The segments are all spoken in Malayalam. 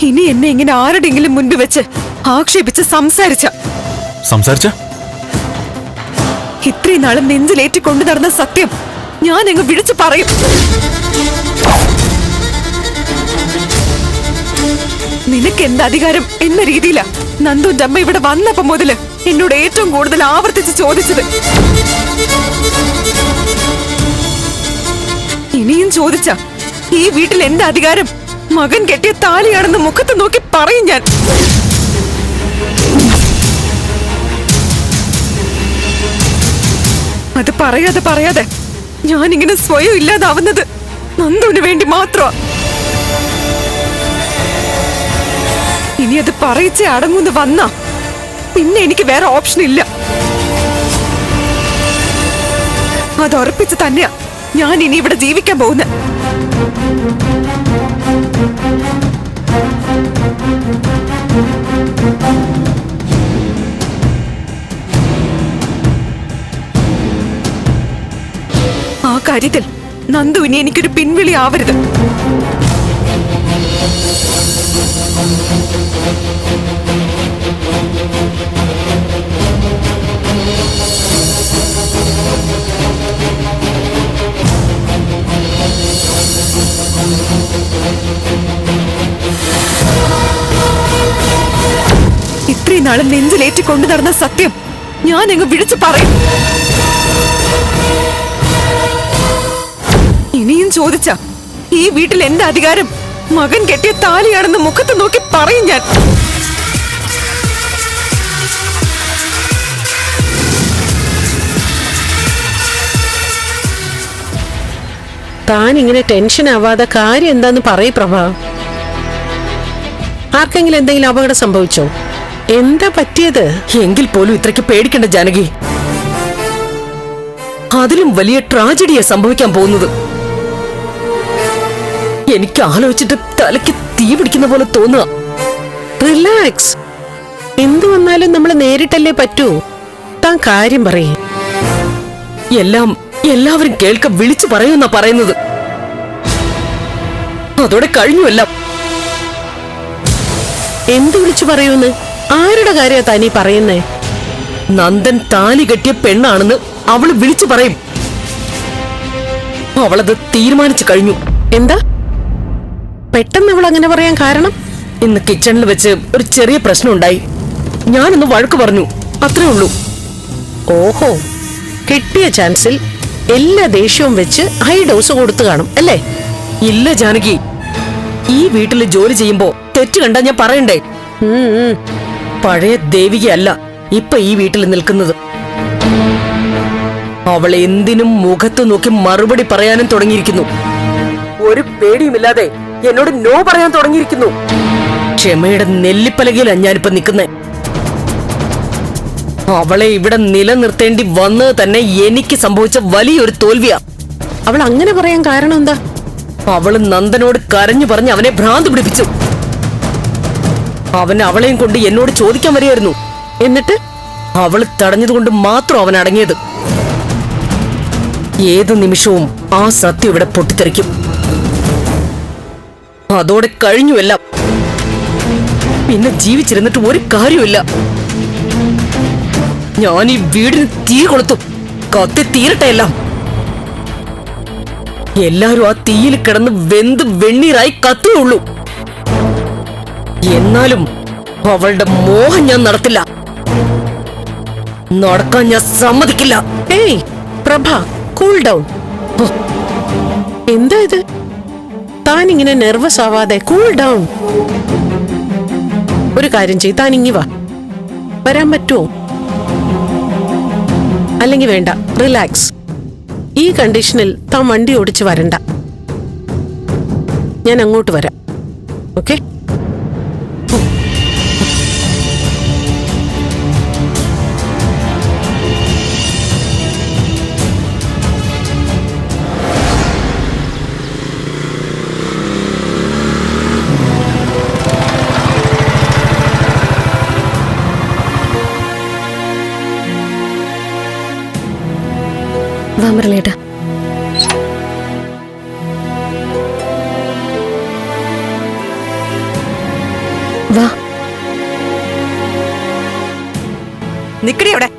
ഇനി എന്നെ ഇങ്ങനെ ആരുടെങ്കിലും മുൻപ് വെച്ച് ആക്ഷേപിച്ച് സംസാരിച്ച ഇത്രയും നാളും നെഞ്ചിലേറ്റി കൊണ്ടു നടന്ന സത്യം ഞാൻ അങ്ങ് വിളിച്ചു പറയും. നിനക്ക് എന്ത് അധികാരം എന്ന രീതിയിലാ നന്ദുന്റെ അമ്മ ഇവിടെ വന്നപ്പോ മുതല് എന്നോട് ഏറ്റവും കൂടുതൽ ആവർത്തിച്ച് ചോദിച്ചത്. ഇനിയും ചോദിച്ച ഈ വീട്ടിൽ എന്റെ അധികാരം മകൻ കെട്ടിയ താലിയാണെന്ന് മുഖത്ത് നോക്കി പറയും ഞാൻ. അത് പറയാതെ ഞാനിങ്ങനെ സ്വയം ഇല്ലാതാവുന്നത് നന്ദുവിന് വേണ്ടി മാത്രമാ. ഇനി അത് പറയിച്ചേ അടങ്ങുന്ന് വന്നാ പിന്നെ എനിക്ക് വേറെ ഓപ്ഷൻ ഇല്ല. അത് ഉറപ്പിച്ച് തന്നെയാ ഞാൻ ഇനി ഇവിടെ ജീവിക്കാൻ പോകുന്നത്. ആ കാര്യത്തിൽ നന്ദു ഇനി എനിക്കൊരു പിൻവിളി ആവരുത്. ഇത്രയും നാളും നെഞ്ചിലേറ്റി കൊണ്ടു നടന്ന സത്യം ഞാൻ അങ്ങ് വിളിച്ചു പറയും. ഇനിയും ചോദിച്ച ഈ വീട്ടിൽ എന്റെ അധികാരം മകൻ കെട്ടിയ താലിയാണെന്ന് മുഖത്ത് നോക്കി പറയും ഞാൻ. താൻ ഇങ്ങനെ ടെൻഷൻ ആവാതെ കാര്യം എന്താന്ന് പറയ് പ്രഭ. ആർക്കെങ്കിലും എന്തെങ്കിലും അപകടം സംഭവിച്ചോ? എന്താ പറ്റിയത്? എങ്കിൽ പോലും ഇത്രയ്ക്ക് പേടിക്കണ്ട ജാനകി. അതിലും വലിയ ട്രാജഡിയാ സംഭവിക്കാൻ പോകുന്നത്. എനിക്ക് ആലോചിച്ചിട്ട് തലയ്ക്ക് തീ പിടിക്കുന്ന പോലെ തോന്നുക. റിലാക്സ്. എന്തു വന്നാലും നമ്മൾ നേരിട്ടല്ലേ പറ്റൂ. താൻ കാര്യം പറയേ. എല്ലാവരും കേൾക്ക വിളിച്ചു പറയുമെന്നാ പറയുന്നത്. അതോടെ കഴിഞ്ഞുവല്ല. എന്ത് വിളിച്ചു പറയൂന്ന്? ആരുടെ കാര്യ താനീ പറയുന്നേ? നന്ദൻ താലി കെട്ടിയ പെണ്ണാണെന്ന് അവള് വിളിച്ചു പറയും. അവളത് തീരുമാനിച്ചു കഴിഞ്ഞു. എന്താ പെട്ടെന്ന് അവൾ അങ്ങനെ പറയാൻ കാരണം? ഇന്ന് കിച്ചണിൽ വെച്ച് ഒരു ചെറിയ പ്രശ്നം ഉണ്ടായി. ഞാനൊന്ന് വഴക്ക് പറഞ്ഞു, അത്രേ ഉള്ളൂ. ഓഹോ, കിട്ടിയ ചാൻസിൽ എല്ലാ ദേഷ്യവും വെച്ച് ഹൈ ഡോസ് കൊടുത്തു കാണും അല്ലേ? ഇല്ല ജാനകി, ഈ വീട്ടില് ജോലി ചെയ്യുമ്പോ തെറ്റ് കണ്ടാ ഞാൻ പറയണ്ടേ? പഴയ ദേവികയല്ല ഇപ്പൊ ഈ വീട്ടിൽ നിൽക്കുന്നത്. അവൾ എന്തിനും മുഖത്ത് നോക്കി മറുപടി പറയാനും തുടങ്ങിയിരിക്കുന്നു. ഒരു പേടിയുമില്ലാതെ എന്നോട് നോ പറയാൻ തുടങ്ങിയിരിക്കുന്നു. ക്ഷമയുടെ നെല്ലിപ്പലകയിലാണ് ഞാനിപ്പോ നിൽക്കുന്നേ. അവളെ ഇവിടെ നിലനിർത്തേണ്ടി വന്നത് തന്നെ എനിക്ക് സംഭവിച്ച വലിയൊരു തോൽവിയാ. അവൾ അങ്ങനെ പറയാൻ കാരണം എന്താ? അവള് നന്ദനോട് കരഞ്ഞു പറഞ്ഞ് അവനെ ഭ്രാന്ത് പിടിപ്പിച്ചു. അവൻ അവളെയും കൊണ്ട് എന്നോട് ചോദിക്കാൻ വരികയായിരുന്നു. എന്നിട്ട് അവള് തടഞ്ഞതുകൊണ്ട് മാത്രം അവൻ അടങ്ങിയത്. ഏത് നിമിഷവും ആ സത്യം ഇവിടെ പൊട്ടിത്തെറിക്കും. അതോടെ കഴിഞ്ഞുവെല്ലാം. പിന്നെ ജീവിച്ചിരുന്നിട്ട് ഒരു കാര്യമില്ല. ഞാൻ ഈ വീടിന് തീ കൊളുത്തും. കത്തി തീരട്ടെ എല്ലാം. എല്ലാരും ആ തീയിൽ കിടന്ന് വെന്ത് വെണ്ണീറായി കത്തിയുള്ളൂ. എന്നാലും അവളുടെ മോഹം ഞാൻ നടത്തില്ല. നടക്കാൻ ഞാൻ സമ്മതിക്കില്ല. ഏയ് പ്രഭ, കൂൾ ഡൗൺ. എന്താ ഇത്? താൻ ഇങ്ങനെ നെർവസ് ആവാതെ കൂൾ ഡൗൺ. ഒരു കാര്യം ചെയ്യ്, താൻ ഇങ്ങി വാ. വരാൻ പറ്റുമോ? അല്ലെങ്കിൽ വേണ്ട, റിലാക്സ്. ഈ കണ്ടീഷനിൽ താൻ വണ്ടി ഓടിച്ച് വരണ്ട. ഞാൻ അങ്ങോട്ട് വരാം. ഓക്കെ? മുരളിയേട്ടാ. വാ. നിക്കടി അവിടെ.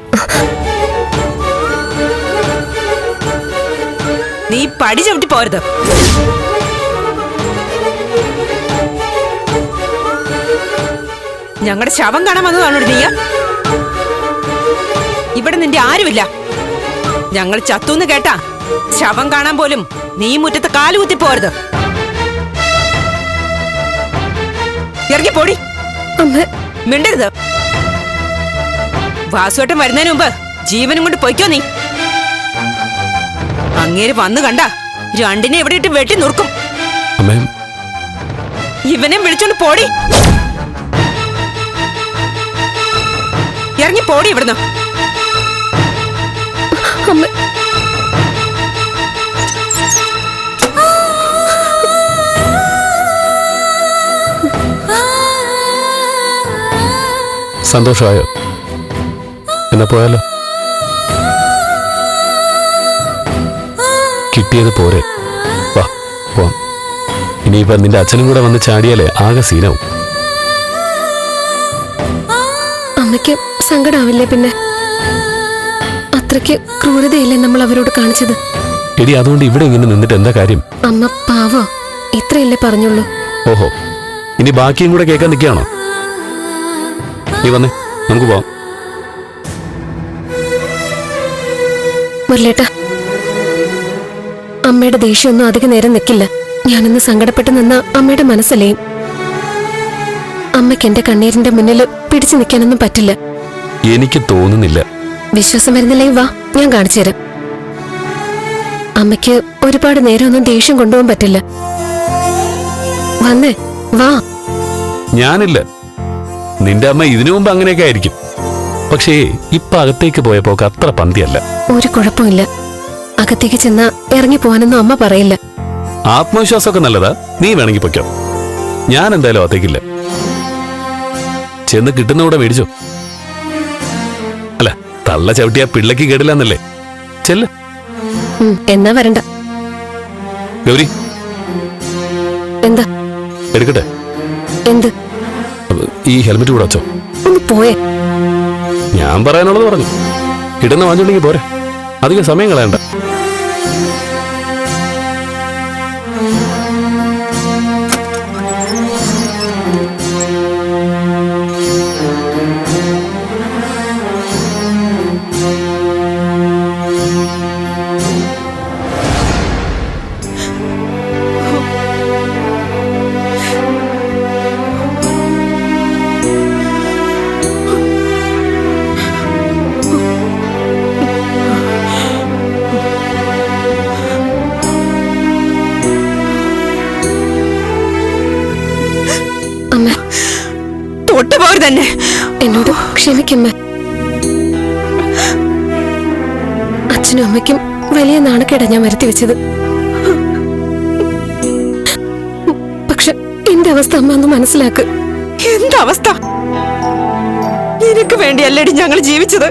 നീ പടി ചവിട്ടി പോരുത്. ഞങ്ങളുടെ ശവം കാണാൻ വന്നതാണോ നീയ? ഇവിടെ നിന്റെ ആരുമില്ല. ഞങ്ങൾ ചത്തൂന്ന് കേട്ടാ ശവം കാണാൻ പോലും നീ മുറ്റത്ത് കാലുകുത്തി പോരുത്. ഇറങ്ങി പോടി. മിണ്ടരുത്. വാസുവേട്ടൻ വരുന്നതിന് മുമ്പ് ജീവനും കൊണ്ട് പൊയ്ക്കോ നീ. അങ്ങേര് വന്നു കണ്ട രണ്ടിനെ ഇവിടെ ഇട്ട് വെട്ടി നുറുക്കും. ഇവനെ വിളിച്ചോണ്ട് പോടി. ഇറങ്ങി പോടി ഇവിടുന്ന്. സന്തോഷമായോ? എന്നാ പോയാലോ? കിട്ടിയത് പോരെ, വാ പോവാം. ഇനിയിപ്പോ നിന്റെ അച്ഛനും കൂടെ വന്ന് ചാടിയാലേ ആകെ സീനാവും. അമ്മയ്ക്ക് സങ്കടാവില്ലേ? പിന്നെ അത്രയ്ക്ക് ക്രൂരതയില്ലേ നമ്മൾ അവരോട് കാണിച്ചത്? എടി, അതുകൊണ്ട് ഇവിടെ ഇങ്ങനെ നിന്നിട്ട് എന്താ കാര്യം? അമ്മ പാവോ, ഇത്രയല്ലേ പറഞ്ഞുള്ളൂ. ഓഹോ, ഇനി ബാക്കിയും കൂടെ കേൾക്കാൻ നിൽക്കുകയാണോ? നീ വന്നേ, നമുക്ക് പോവാം. മുരളേട്ടാ, അമ്മയുടെ ദേഷ്യമൊന്നും അധിക നേരം നിൽക്കില്ല. ഞാനൊന്ന് സങ്കടപ്പെട്ട് നിന്ന അമ്മയുടെ മനസ്സല്ലേയും. അമ്മയ്ക്ക് എന്റെ കണ്ണീരിന്റെ മുന്നിൽ പിടിച്ചു നിൽക്കാനൊന്നും പറ്റില്ല. എനിക്ക് തോന്നുന്നില്ല. വിശ്വാസം വരുന്നില്ലെങ്കിൽ വാ, ഞാൻ കാണിച്ചു തരാം. അമ്മയ്ക്ക് ഒരുപാട് നേരമൊന്നും ദേഷ്യം കൊണ്ടുപോകാൻ പറ്റില്ല. വന്നേ, വാ. ഞാനില്ല. നിന്റെ അമ്മ ഇതിനു മുമ്പ് അങ്ങനെയൊക്കെ ആയിരിക്കും. പക്ഷേ ഇപ്പൊ അകത്തേക്ക് പോയപ്പോ അത്ര പന്തിയല്ല. ഒരു കുഴപ്പമില്ല. അകത്തേക്ക് ചെന്നാ ഇറങ്ങി പോവാനൊന്നും അമ്മ പറയില്ല. ആത്മവിശ്വാസമൊക്കെ നല്ലതാ. നീ വേണമെങ്കിൽ പൊയ്ക്കോ. ഞാൻ എന്തായാലും അകത്തേക്കില്ല. ചെന്ന് കിട്ടുന്ന കൂടെ മേടിച്ചോ. അല്ല, തള്ള ചവിട്ടിയാ പിള്ളക്ക് കേടില്ലെന്നല്ലേ. ചെല്ല്. എന്നാ വരണ്ട. ഗൗരി, എന്താ എടുക്കട്ടെ? എന്ത്? ഈ ഹെൽമെറ്റ് കൂടെ വച്ചോ. ഒന്ന് പോയേ. ഞാൻ പറയാനുള്ളത് പറഞ്ഞു. കിട്ടുന്ന വാങ്ങിച്ചുണ്ടെങ്കിൽ പോരെ, അധികം സമയം കളയണ്ട. തൊട്ടുപോര് തന്നെ. എന്നോട് ക്ഷമിക്കമ്മ. അച്ഛനും അമ്മയ്ക്കും വലിയ നാണക്കേടാ ഞാൻ വരുത്തി വെച്ചത്. പക്ഷെ എന്റെ അവസ്ഥ അമ്മ ഒന്ന് മനസ്സിലാക്ക്. എന്താ അവസ്ഥ? നിനക്ക് വേണ്ടിയല്ലേടി ഞങ്ങൾ ജീവിച്ചത്.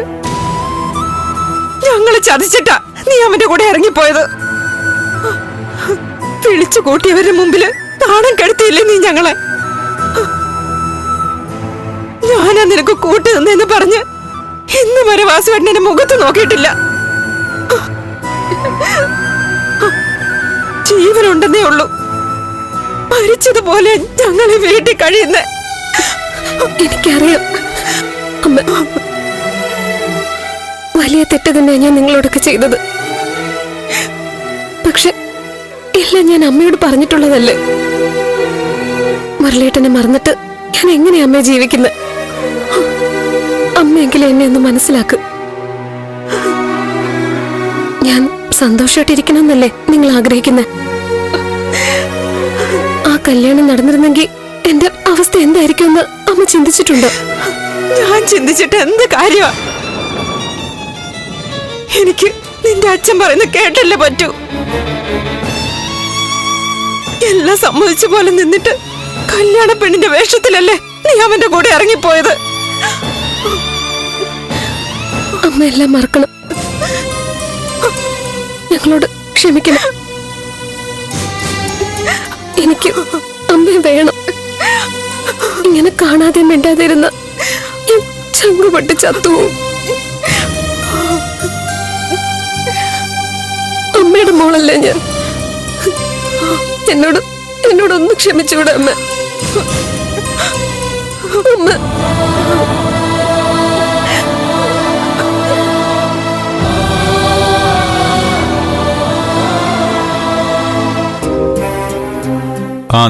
ഞങ്ങള് ചതിച്ചിട്ടാ നീ അവന്റെ കൂടെ ഇറങ്ങിപ്പോയത്. വിളിച്ചു കൂട്ടിയവരുടെ മുമ്പില് നാണം കെടുത്തിയില്ലേ നീ ഞങ്ങളെ? ഞാനാ നിനക്ക് കൂട്ടി നിന്നെന്ന് പറഞ്ഞ് ഇന്ന് വരെ വാസുവേട്ടനെ മുഖത്ത് നോക്കിയിട്ടില്ല. ജീവനുണ്ടെന്നേ ഉള്ളൂ. മരിച്ചതുപോലെ ഞങ്ങളെ വീട്ടിൽ കഴിയുന്ന. എനിക്കറിയാം അമ്മ, വലിയ തെറ്റ് തന്നെയാണ് ഞാൻ നിങ്ങളോടൊക്കെ ചെയ്തത്. പക്ഷെ എല്ലാം ഞാൻ അമ്മയോട് പറഞ്ഞിട്ടുള്ളതല്ലേ. മുരളേട്ടനെ മറന്നിട്ട് ഞാൻ എങ്ങനെയാ അമ്മയെ ജീവിക്കുന്നത്? അമ്മയെങ്കിലും എന്നെ ഒന്ന് മനസ്സിലാക്ക്. ഞാൻ സന്തോഷമായിട്ടിരിക്കണമെന്നല്ലേ നിങ്ങൾ ആഗ്രഹിക്കുന്നത്? ആ കല്യാണം നടന്നിരുന്നെങ്കിൽ എന്റെ അവസ്ഥ എന്തായിരിക്കുമെന്ന് അമ്മ ചിന്തിച്ചിട്ടുണ്ടോ? ഞാൻ ചിന്തിച്ചിട്ട് എന്ത് കാര്യമാ? എനിക്ക് നിന്റെ അച്ഛൻ പറയുന്ന കേട്ടല്ലേ പറ്റൂ. എല്ലാം സമ്മതിച്ച പോലെ നിന്നിട്ട് കല്യാണ പെണ്ണിന്റെ വേഷത്തിലല്ലേ നീ അവന്റെ കൂടെ ഇറങ്ങിപ്പോയത്. അമ്മ എല്ലാം മറക്കണം. ഞങ്ങളോട് ക്ഷമിക്കണം. എനിക്ക് അമ്മയെ വേണം. ഇങ്ങനെ കാണാതെ മിണ്ടാതിരുന്ന ഞാൻ ചങ്കുപൊട്ടി ചത്തുപോകും. അമ്മയുടെ മോളല്ലേ ഞാൻ. എന്നോടൊന്ന് ക്ഷമിച്ചുകൂടെ അമ്മ? അമ്മ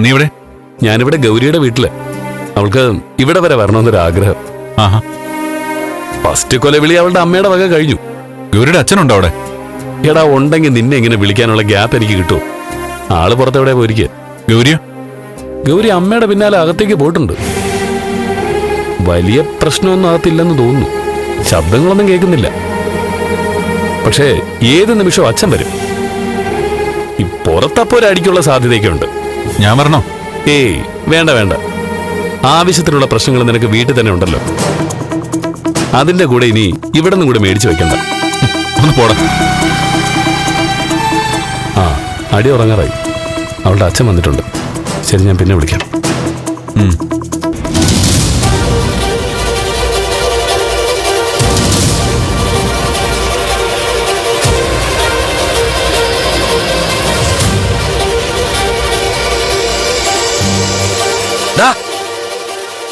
നീ ഇവിടെ? ഞാനിവിടെ ഗൗരിയുടെ വീട്ടില്. അവൾക്ക് ഇവിടെ വരെ വരണമെന്നൊരു ആഗ്രഹം. ആഹാ. ഫസ്റ്റ് കൊലവിളി അവളുടെ അമ്മയുടെ വക കഴിഞ്ഞു. ഗൗരിയുടെ അച്ഛനുണ്ടോ അവിടെ? എടാ, ഉണ്ടെങ്കിൽ നിന്നെ ഇങ്ങനെ വിളിക്കാനുള്ള ഗ്യാപ്പ് എനിക്ക് കിട്ടുമോ? ആള് പുറത്തെവിടെ പോയിരിക്കുക. ഗൗരിയോ? ഗൗരി അമ്മയുടെ പിന്നാലെ അകത്തേക്ക് പോയിട്ടുണ്ട്. വലിയ പ്രശ്നമൊന്നും അകത്തില്ലെന്ന് തോന്നുന്നു. ശബ്ദങ്ങളൊന്നും കേൾക്കുന്നില്ല. പക്ഷേ ഏത് നിമിഷവും അച്ഛൻ വരും. ഈ പുറത്തപ്പോരടിക്കുള്ള സാധ്യതയൊക്കെ ഉണ്ട്. ഞാൻ വരണോ? ഏയ് വേണ്ട വേണ്ട. ആവശ്യത്തിനുള്ള പ്രശ്നങ്ങൾ നിനക്ക് വീട്ടിൽ തന്നെ ഉണ്ടല്ലോ. അതിന്റെ കൂടെ ഇനി ഇവിടെ നിന്നും കൂടെ മേടിച്ചു വെക്കണ്ട. ഒന്ന് പോടാ. ആ, അടി ഉറങ്ങാറായി. അവളുടെ അച്ഛൻ വന്നിട്ടുണ്ട്. ശരി, ഞാൻ പിന്നെ വിളിക്കാം.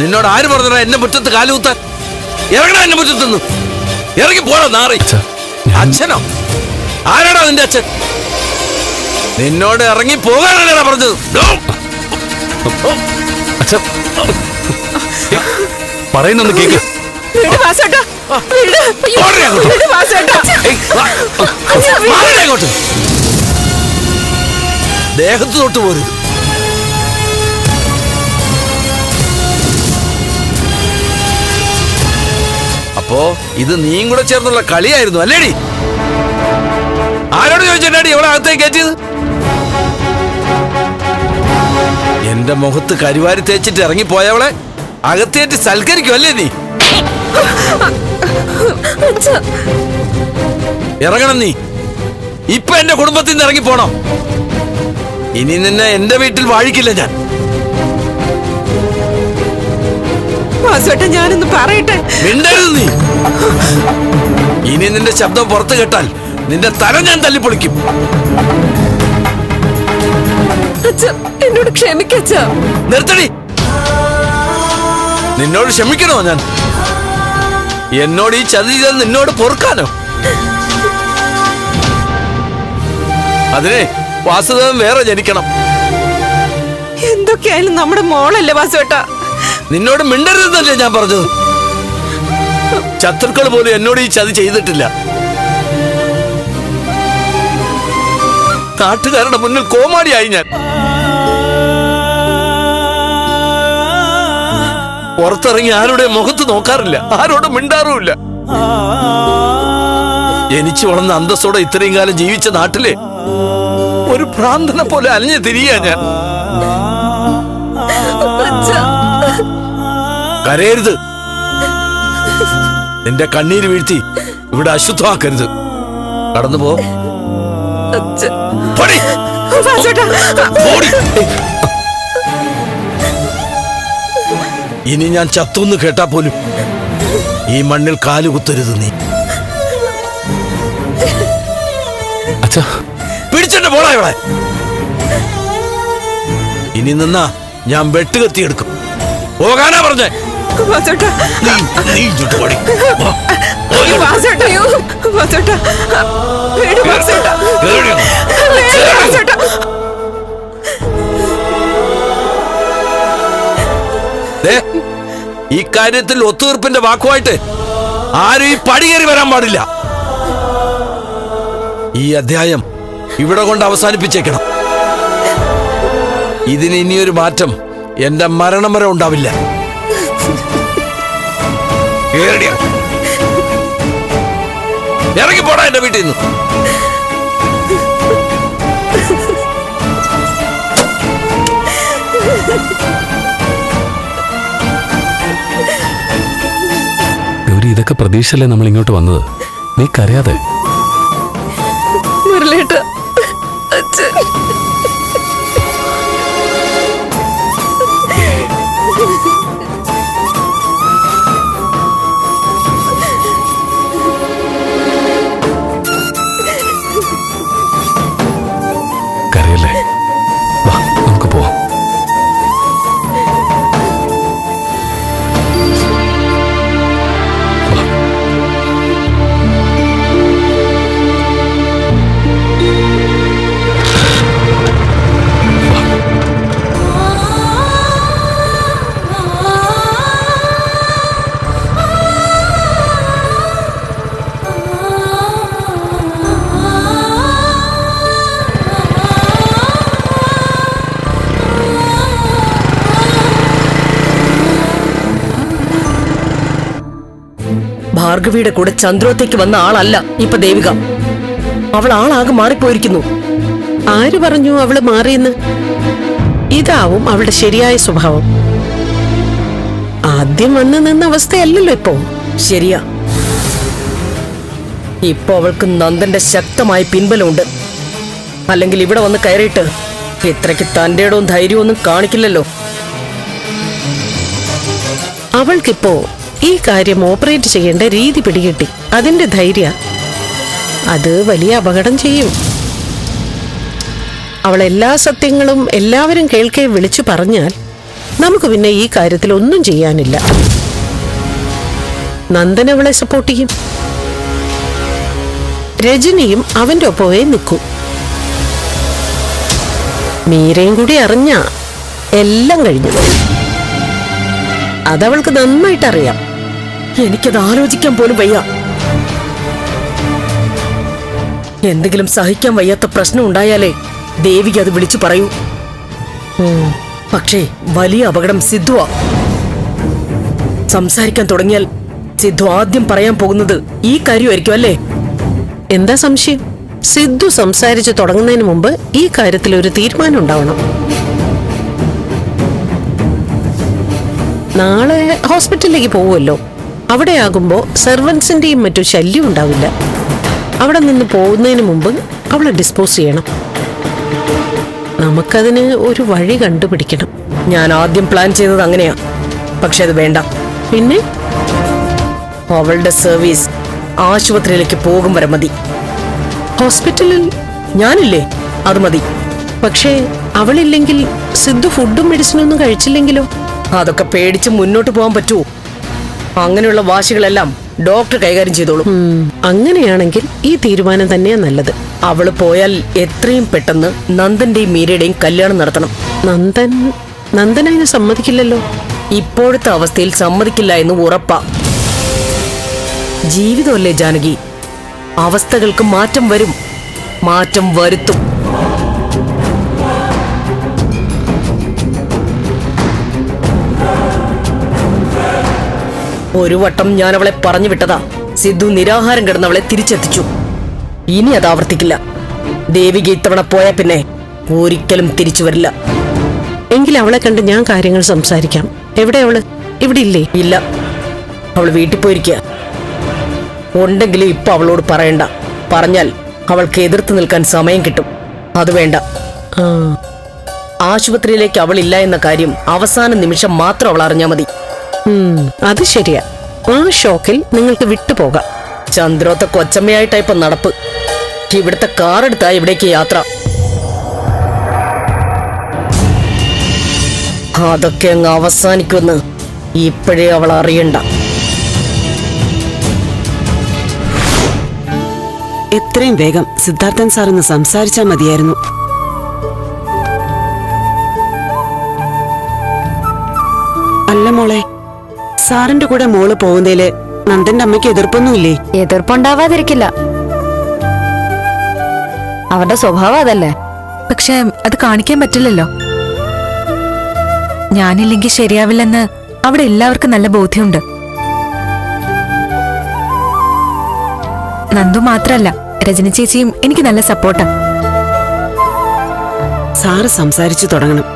നിന്നോട് ആര് പറഞ്ഞാ എന്റെ മുറ്റത്ത് കാലുകുത്താൻ? ഇറങ്ങണ എന്റെ മുറ്റത്തുനിന്ന്. ഇറങ്ങി പോടാ നാറി. അച്ഛനോ? ആരാടാ നിന്റെ അച്ഛൻ? നിന്നോട് ഇറങ്ങി പോകാനാണ് പറഞ്ഞത്. പറയുന്നൊന്ന് കേക്ക്. ദേഹത്ത് തൊട്ട് പോരുത്. അപ്പോ ഇത് നീയും കൂടെ ചേർന്നുള്ള കളിയായിരുന്നു അല്ലേടി? ആരോട് ചോദിച്ചിട്ടാടി എവിടെ അകത്തേക്ക് കയറ്റിയത്? എന്റെ മുഖത്ത് കരിവാരി തേച്ചിട്ട് ഇറങ്ങിപ്പോയവളെ അകത്തേറ്റ് സൽക്കരിക്കും അല്ലേ നീ? ഇറങ്ങണം നീ. ഇപ്പൊ എന്റെ കുടുംബത്തിൽ നിന്ന് ഇറങ്ങിപ്പോണം. ഇനി നിന്നെ എന്റെ വീട്ടിൽ വാഴിക്കില്ല ഞാൻ. ഞാനൊന്ന് പറയട്ടെ. മിണ്ടരുത് നീ. ഇനി നിന്റെ ശബ്ദം പുറത്തു കേട്ടാൽ നിന്റെ തല ഞാൻ തല്ലിപ്പൊളിക്കും. എന്നോട് ക്ഷമിക്കച്ച. നിർത്തടി. നിന്നോട് ക്ഷമിക്കണോ ഞാൻ? എന്നോട് ഈ ചതി ചെയ്ത് നിന്നോട് പൊറുക്കാനോ? അതിനെ വാസുദേവൻ വേറെ ജനിക്കണം. എന്തൊക്കെയായാലും നമ്മുടെ മോളല്ലേ വാസുവേട്ടാ. നിന്നോട് മിണ്ടരുതെന്നല്ലേ ഞാൻ പറഞ്ഞത്? ശത്രുക്കൾ പോലും എന്നോട് ഈ ചതി ചെയ്തിട്ടില്ല. നാട്ടുകാരുടെ മുന്നിൽ കോമാളിയായി ഞാൻ. പുറത്തിറങ്ങി ആരുടെ മുഖത്ത് നോക്കാറില്ല, ആരോടും മിണ്ടാറുമില്ല. ജനിച്ചു വളർന്ന അന്തസ്സോടെ ഇത്രയും കാലം ജീവിച്ച നാട്ടിലെ ഒരു ഭ്രാന്തനെ പോലെ അലഞ്ഞു തിരിയാ ഞാൻ. കരയരുത്. നിന്റെ കണ്ണീര് വീഴ്ത്തി ഇവിടെ അശുദ്ധമാക്കരുത്. കടന്നു പോ. ഇനി ഞാൻ ചത്തുന്ന് കേട്ടാ പോലും ഈ മണ്ണിൽ കാലുകുത്തരുത് നീ. അച്ഛാ, പിടിച്ചെന്നെ പോടാ ഇവിടെ. ഇനി നിന്നാ ഞാൻ വെട്ടുകത്തിയെടുക്കും. പോകാനാ പറഞ്ഞേ. ഈ കാര്യത്തിൽ ഒത്തുതീർപ്പിന്റെ വാക്കുമായിട്ട് ആരും ഈ പടി കയറി വരാൻ പാടില്ല. ഈ അധ്യായം ഇവിടെ കൊണ്ട് അവസാനിപ്പിച്ചേക്കണം. ഇതിന് ഇനിയൊരു മാറ്റം എന്റെ മരണം വരെ ഉണ്ടാവില്ല. ഇറങ്ങിപ്പോടാ എന്റെ വീട്ടിൽ നിന്ന്. ഗൗരി, ഇതൊക്കെ പ്രതീക്ഷയല്ലേ നമ്മൾ ഇങ്ങോട്ട് വന്നത്? നീ കരയാതെ. മുരളേട്ട, അച്ഛൻ ഭാർഗവിയുടെ കൂടെ ചന്ദ്രോത്തേക്ക് വന്ന ആളല്ല ഇപ്പൊ ദേവിക. അവൾ ആളാകെ മാറിപ്പോയിരിക്കുന്നു. ആര് പറഞ്ഞു അവള് മാറിയെന്ന്? ഇതാവും അവളുടെ ശരിയായ സ്വഭാവം. ആദ്യം വന്ന് നിന്ന അവസ്ഥയല്ലല്ലോ ഇപ്പോ. ശരിയാ, ഇപ്പൊ അവൾക്ക് നന്ദന്റെ ശക്തമായ പിൻബലമുണ്ട്. അല്ലെങ്കിൽ ഇവിടെ വന്ന് കയറിയിട്ട് ഇത്രയ്ക്ക് തന്റെ ഇടവും ധൈര്യവും ഒന്നും കാണിക്കില്ലല്ലോ. അവൾക്കിപ്പോ ഈ കാര്യം ഓപ്പറേറ്റ് ചെയ്യേണ്ട രീതി പിടികിട്ടി. അതിന്റെ ധൈര്യ അത് വലിയ അപകടം ചെയ്യും. അവൾ എല്ലാ സത്യങ്ങളും എല്ലാവരും കേൾക്കെ വിളിച്ചു പറഞ്ഞാൽ നമുക്ക് പിന്നെ ഈ കാര്യത്തിൽ ഒന്നും ചെയ്യാനില്ല. നന്ദൻ അവളെ സപ്പോർട്ട് ചെയ്യും. രജനിയും അവന്റെ ഒപ്പമേ നിൽക്കൂ. മീരയും കൂടി അറിഞ്ഞ എല്ലാം കഴിഞ്ഞു. അതവൾക്ക് നന്നായിട്ടറിയാം. എനിക്കത് ആലോചിക്കാൻ പോലും വയ്യ. എന്തെങ്കിലും സഹിക്കാൻ വയ്യാത്ത പ്രശ്നം ഉണ്ടായാലേ ദേവിക്ക് അത് വിളിച്ചു പറയൂ. പക്ഷേ വലിയ അപകടം സിദ്ധുവാ. സംസാരിക്കാൻ തുടങ്ങിയാൽ സിദ്ധു ആദ്യം പറയാൻ പോകുന്നത് ഈ കാര്യമായിരിക്കും അല്ലേ? എന്താ സംശയം? സിദ്ധു സംസാരിച്ചു തുടങ്ങുന്നതിന് മുമ്പ് ഈ കാര്യത്തിൽ ഒരു തീരുമാനം ഉണ്ടാവണം. നാളെ ഹോസ്പിറ്റലിലേക്ക് പോവുമല്ലോ. അവിടെ ആകുമ്പോ സെർവൻസിന്റെയും മറ്റു ശല്യം ഉണ്ടാവില്ല. അവിടെ നിന്ന് പോകുന്നതിന് മുമ്പ് അവളെ ഡിസ്പോസ് ചെയ്യണം. നമുക്കതിന് ഒരു വഴി കണ്ടുപിടിക്കണം. ഞാൻ ആദ്യം പ്ലാൻ ചെയ്തത് അങ്ങനെയാ. പക്ഷെ അത് വേണ്ട. പിന്നെ അവളുടെ സർവീസ് ആശുപത്രിയിലേക്ക് പോകും വരെ മതി. ഹോസ്പിറ്റലിൽ ഞാനില്ലേ, അത് മതി. പക്ഷേ അവളില്ലെങ്കിൽ സിദ്ധു ഫുഡും മെഡിസിനും ഒന്നും കഴിച്ചില്ലെങ്കിലോ? അതൊക്കെ പേടിച്ച് മുന്നോട്ട് പോകാൻ പറ്റുമോ? അങ്ങനെയുള്ള വാശികളെല്ലാം ഡോക്ടർ കൈകാര്യം ചെയ്തോളൂ. അങ്ങനെയാണെങ്കിൽ ഈ തീരുമാനം തന്നെയാ നല്ലത്. അവള് പോയാൽ എത്രയും പെട്ടെന്ന് നന്ദന്റെയും മീരയുടെയും കല്യാണം നടത്തണം. നന്ദൻ അതിന് സമ്മതിക്കില്ലല്ലോ. ഇപ്പോഴത്തെ അവസ്ഥയിൽ സമ്മതിക്കില്ല എന്ന് ഉറപ്പാ. ജീവിതമല്ലേ ജാനകി, അവസ്ഥകൾക്ക് മാറ്റം വരും, മാറ്റം വരുത്തും. ഒരു വട്ടം ഞാൻ അവളെ പറഞ്ഞു വിട്ടതാ. സിദ്ധു നിരാഹാരം കിടന്ന് അവളെ തിരിച്ചെത്തിച്ചു. ഇനി അത് ആവർത്തിക്കില്ല. ദേവിക ഇത്തവണ പോയാ പിന്നെ ഒരിക്കലും തിരിച്ചു വരില്ല. എങ്കിൽ അവളെ കണ്ട് ഞാൻ കാര്യങ്ങൾ സംസാരിക്കാം. എവിടെ അവള്? ഇവിടെ ഇല്ലേ? ഇല്ല, അവൾ വീട്ടിൽ പോയിരിക്കുക. ഉണ്ടെങ്കിലും ഇപ്പൊ അവളോട് പറയണ്ട. പറഞ്ഞാൽ അവൾക്ക് എതിർത്ത് നിൽക്കാൻ സമയം കിട്ടും. അത് വേണ്ട. ആശുപത്രിയിലേക്ക് അവളില്ല എന്ന കാര്യം അവസാന നിമിഷം മാത്രം അവൾ അറിഞ്ഞാൽ മതി. അത് ശരിയാ. ആ ഷോക്കിൽ നിങ്ങൾക്ക് വിട്ടുപോകാം. ചന്ദ്രോത്തെ കൊച്ചമ്മയായിട്ടാ ഇപ്പൊ നടപ്പ്. ഇവിടുത്തെ കാറെടുത്താ ഇവിടേക്ക് യാത്ര. അതൊക്കെ അങ്ങ് അവസാനിക്കുമെന്ന് ഇപ്പോഴേ അവൾ അറിയണ്ട. എത്രയും വേഗം സിദ്ധാർത്ഥൻ സാറൊന്ന് സംസാരിച്ചാൽ മതിയായിരുന്നു. അല്ല മോളെ, സാറിന്റെ കൂടെ മോള് പോകുന്നതില് നന്ദന്റെ അമ്മയ്ക്ക് എതിർപ്പൊന്നുമില്ലേ? എതിർപ്പുണ്ടാവാതിരിക്കില്ല. അവരുടെ സ്വഭാവം അതല്ലേ. പക്ഷെ അത് കാണിക്കാൻ പറ്റില്ലല്ലോ. ഞാനില്ലെങ്കിൽ ശരിയാവില്ലെന്ന് അവിടെ എല്ലാവർക്കും നല്ല ബോധ്യമുണ്ട്. നന്ദു മാത്രല്ല, രജനി ചേച്ചിയും എനിക്ക് നല്ല സപ്പോർട്ടാ. സാറ് സംസാരിച്ചു തുടങ്ങണം.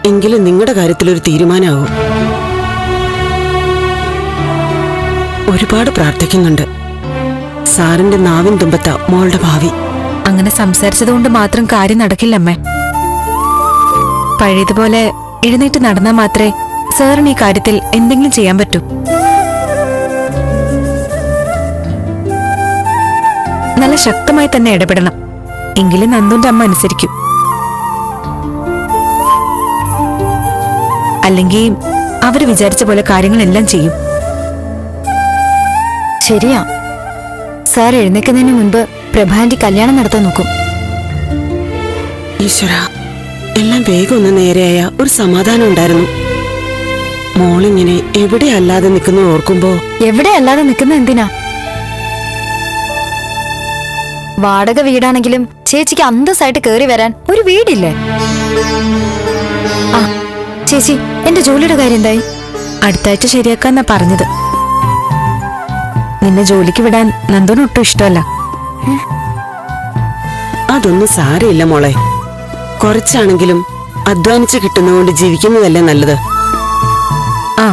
എങ്കിലും നിങ്ങളുടെ കാര്യത്തിലൊരു തീരുമാനമാവും. ഒരുപാട് പ്രാർത്ഥിക്കുന്നുണ്ട്. സാറിന്റെ നാവിൻ തുമ്പത്ത മോളുടെ ഭാവി. അങ്ങനെ സംസാരിച്ചതുകൊണ്ട് മാത്രം കാര്യം നടക്കില്ലമ്മേ. പഴയതുപോലെ എഴുന്നേറ്റ് നടന്നാൽ മാത്രമേ സാറിന് ഈ കാര്യത്തിൽ എന്തെങ്കിലും ചെയ്യാൻ പറ്റൂ. നല്ല ശക്തമായി തന്നെ ഇടപെടണം. എങ്കിലും നന്ദുന്റെ അമ്മ അനുസരിക്കും. അല്ലെങ്കിൽ അവര് വിചാരിച്ച പോലെ കാര്യങ്ങളെല്ലാം ചെയ്യും. ശരിയാ. സാർ എഴുന്നേക്കുന്നതിന് മുൻപ് പ്രഭാന്റെ കല്യാണം നടത്താൻ നോക്കും. ഈശ്വര, എല്ലാം വേഗം ഒന്ന് നേരെയായ ഒരു സമാധാനം ഉണ്ടായിരുന്നു. മോളിങ്ങനെ എവിടെ അല്ലാതെ നിൽക്കുന്നു ഓർക്കുമ്പോ. എവിടെ അല്ലാതെ നിൽക്കുന്ന എന്തിനാ? വാടക വീടാണെങ്കിലും ചേച്ചിക്ക് അന്തസ്സായിട്ട് കേറി വരാൻ ഒരു വീടില്ലേ? ആ ചേച്ചി, എന്റെ ജോലിയുടെ കാര്യം എന്തായി? അടുത്താഴ്ച ശരിയാക്കാന്നാ പറഞ്ഞത്. നിന്നെ ജോലിക്ക് വിടാൻ നന്ദുന് ഒട്ടും ഇഷ്ടമല്ല. അതൊന്നും സാരമില്ല മോളെ. കുറച്ചാണെങ്കിലും അധ്വാനിച്ച് കിട്ടുന്നതുകൊണ്ട് ജീവിക്കുന്നതല്ലേ നല്ലത്. ആ,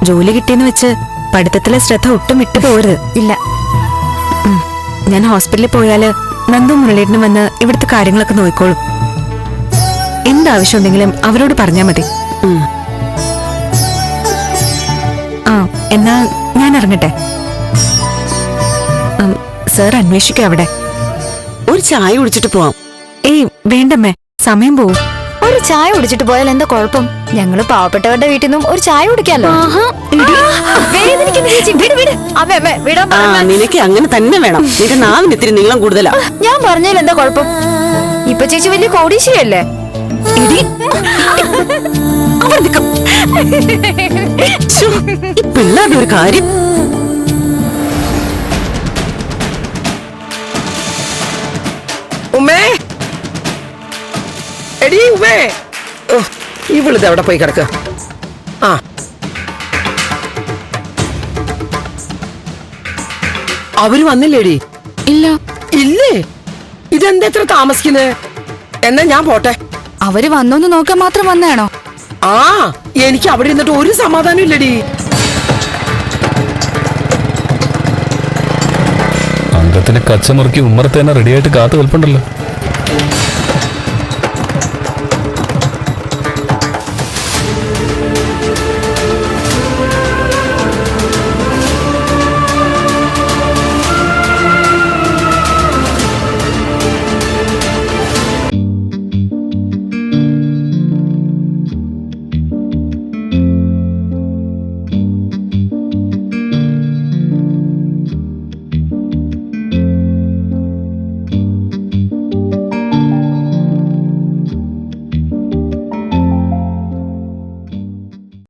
ജോലി കിട്ടിയെന്ന് വെച്ച് പഠിത്തത്തിലെ ശ്രദ്ധ ഒട്ടും വിട്ടു പോരുത്. ഇല്ല, ഞാൻ ഹോസ്പിറ്റലിൽ പോയാല് നന്ദു മുരളീട്ടനും വന്ന് ഇവിടുത്തെ കാര്യങ്ങളൊക്കെ നോക്കിക്കോളും. എന്താവശ്യമുണ്ടെങ്കിലും അവരോട് പറഞ്ഞാ മതി. ആ, എന്നാ ഞാൻ ഇറങ്ങട്ടെ. സാർ അന്വേഷിക്കാം അവിടെ. ഒരു ചായ കുടിച്ചിട്ട് പോവാം. ഏയ് വേണ്ടമ്മേ, സമയം പോവും. ഒരു ചായ കുടിച്ചിട്ട് പോയാൽ എന്താ കുഴപ്പം? ഞങ്ങള് പാവപ്പെട്ടവരുടെ വീട്ടിൽ നിന്നും ഒരു ചായ കുടിക്കാലോ. നിനക്ക് അങ്ങനെ തന്നെ വേണം. നിന്റെ നാവിന് ഇത്തിരി നീളം കൂടുതലാ. ഞാൻ പറഞ്ഞാൽ എന്താ കുഴപ്പം? ഇപ്പൊ ചേച്ചി വലിയ കോടീശ്വരിയല്ലേ? പിള്ളേരുടെ ഒരു കാര്യം. ഉമ്മേ, എടീ ഉമ്മേ. ഇവളിത് എവിടെ പോയി കിടക്ക? ആ, അവര് വന്നില്ലേടി? ഇല്ല. ഇല്ലേ? ഇതെന്താ ഇത്ര താമസിക്കുന്നത്? എന്നാ ഞാൻ പോട്ടെ. അവര് വന്നോന്ന് നോക്കാൻ മാത്രം വന്നാണോ? ആ, എനിക്ക് അവിടെ ഇരുന്നിട്ട് ഒരു സമാധാനം ഇല്ലടി. അംഗത്തിന് കച്ചമുറുക്കി ഉമ്മറത്ത് തന്നെ റെഡിയായിട്ട് കാത്തു നിൽപ്പുണ്ടല്ലോ.